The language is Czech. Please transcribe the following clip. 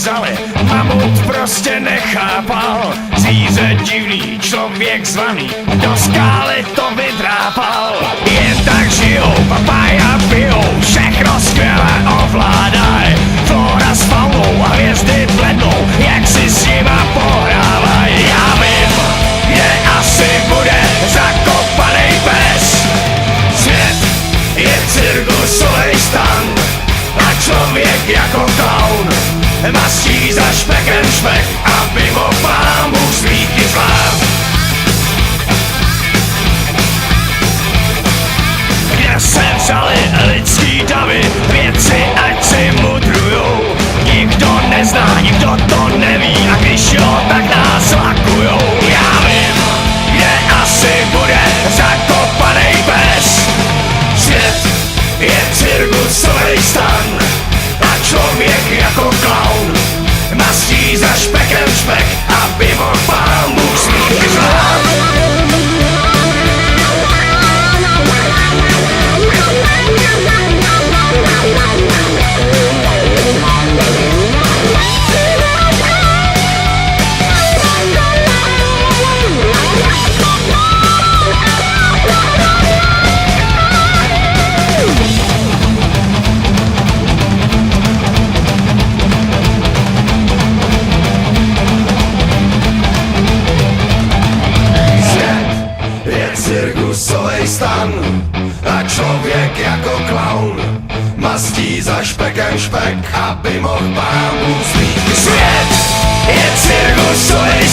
vzali, mamut prostě nechápal. Zvíře divný, člověk zvaný, do skály to vydrápal. Jen tak žijou, papája pijou, všechno skvěle ovládaj. Flora s faunou a hvězdy blednou, jak si s nima pohrávaj. Já vím, kde asi bude zakopanej pes. Svět je cirkusovej stan a člověk jako klaun mastí za špekem špek, aby mohl pán Bůh smíky zvlád. Kde se vzali lidský davy, věci ať si mudrujou. Nikdo nezná, nikdo to neví, a když jo, tak nás lakujou. Já vím, kde asi bude zakopanej pes. Svět je cirkusovej stan a člověk jako klaun mastí za špekem špek, aby mohl pán Bůh smíky zvlád. Cirkusovej stan a člověk jako klaun mastí za špekem špek, aby mohl pán Bůh smíky. Svět je cirkusovej